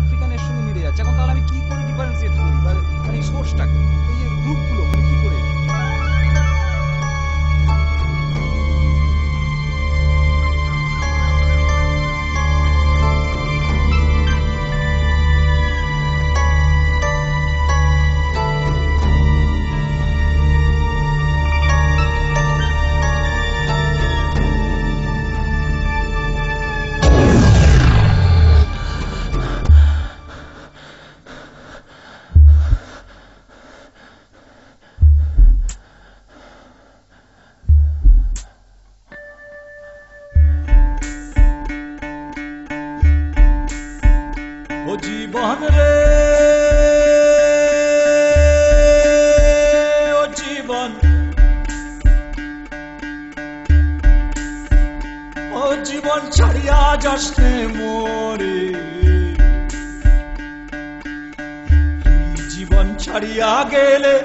আফ্রিকানের সঙ্গে মিলে যাচ্ছে। এখন তাহলে আমি কি করে ডিফারেন্সিয়েট করি, মানে সোর্সটা এই রুটগুলো কি করে? ও জীবন রে, ও জীবন, ও জীবন ছাড়িয়া যাস নে মোরে, জীবন ছাড়িয়া গেলে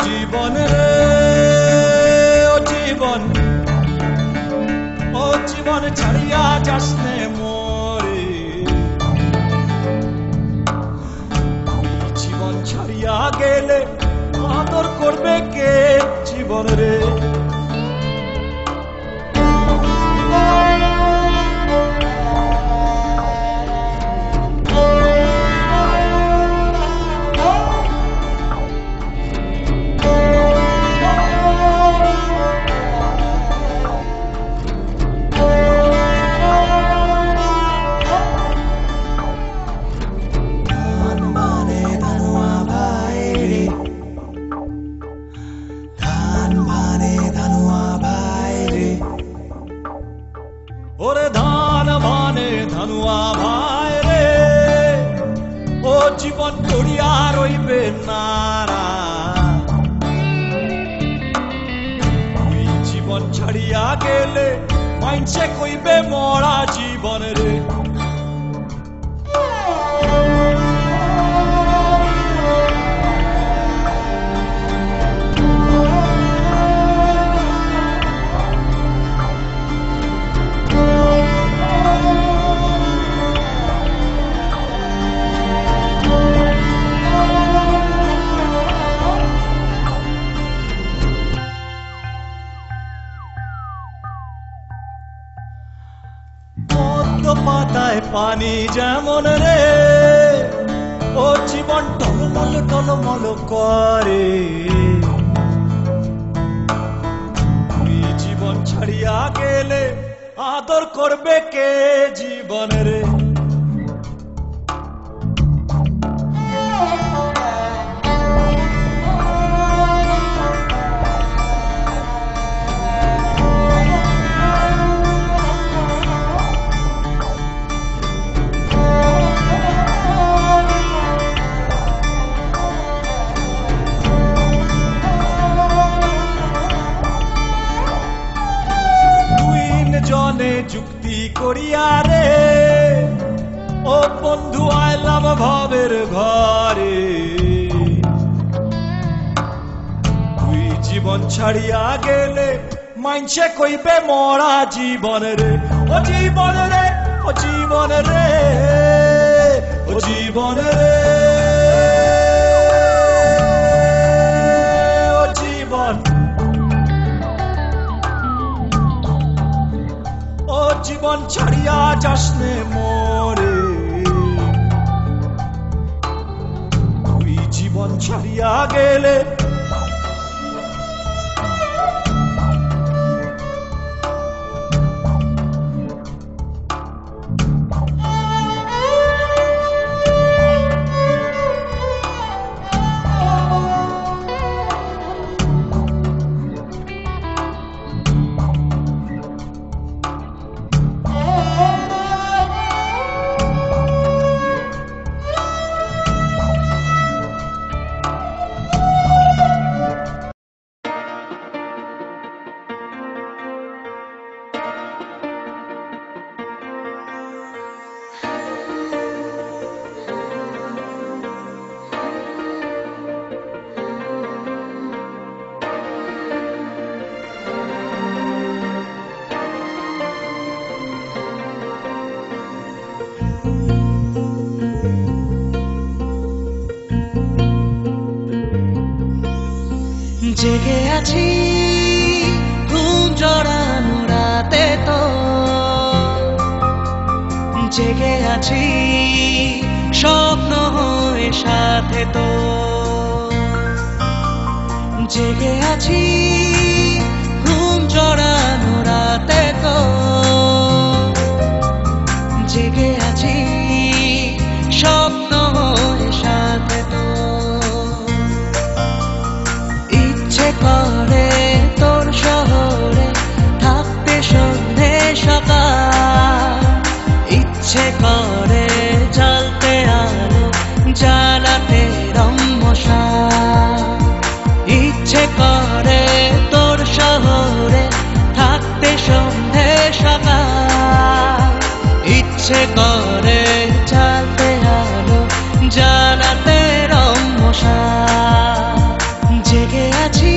জীবন রে, ও জীবন, ও জীবন ছাড়িয়া যাস নে মোরে, জীবন ছাড়িয়া গেলে আদর করবে কে জীবন রে? ওরে ধান মানে ধানুয়া ভাই রে, ও জীবন করিয়া রইবে নারা, তুই জীবন ছাড়িয়া গেলে মাইনসে কইবে মরা জীবন রে। পাতায় পানি যেমন রে, ও জীবন টলমল টলমল করে, তুই জীবন ছাড়িয়া গেলে আদর করবে কে জীবন রে? জনে যুক্তি করিয়া রে, ও বন্ধু আইলাম ভাবের ঘরে, তুই জীবন ছাড়িয়া গেলে মাইনসে কইবে মরা জীবন রে। ও জীবন রে, ও জীবন রে, ও জীবন রে, ও জীবন, ও জীবন ছাড়িয়া যাস নে মোরে, তুই জীবন ছাড়িয়া গেলে জেগে আছি ঘুম জড়ানো রাতে তো, জেগে আছি স্বপ্ন হয়ে সাথে তো, জেগে আছি ঘুম জড়ানো রাতে তো, জেগে আছি স্বপ্ন হয়ে সাথে তো। ইচ্ছে করে তোর শহরে থাকতে সন্ধে সকাল, ইচ্ছে করে জ্বালতে আলো জ্বালাতে রম্মশাল, ইচ্ছে করে তোর শহরে থাকতে সন্ধে সকাল, ইচ্ছে করে জ্বালতে আলো জ্বালাতে রম্মশাল। জেগে আছি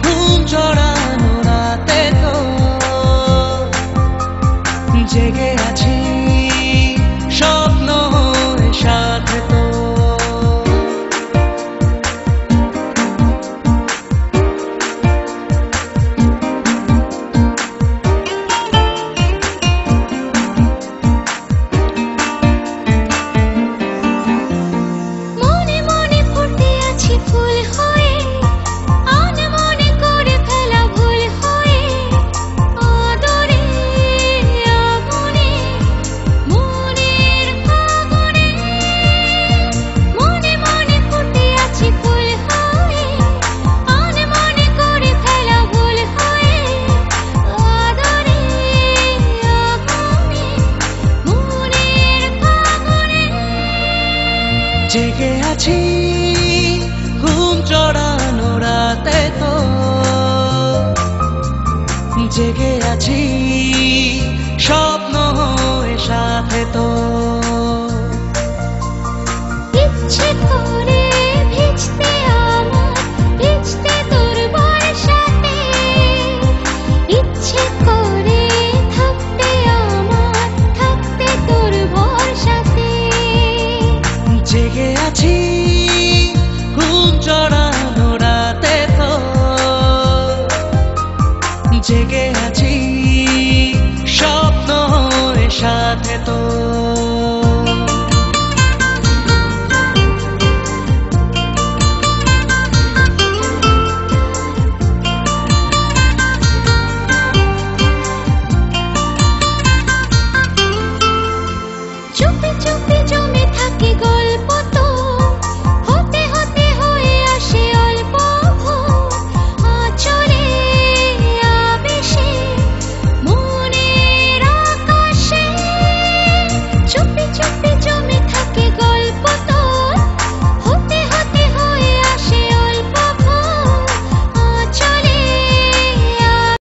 ঘুম জড়ানো রাতে তো, জেগে আছি স্বপ্ন হয়ে সাথে তো। জেগে আছি ঘুম জড়ানো রাতে তো, জেগে আছি স্বপ্ন হয়ে সাথে তো। ইচ্ছে করে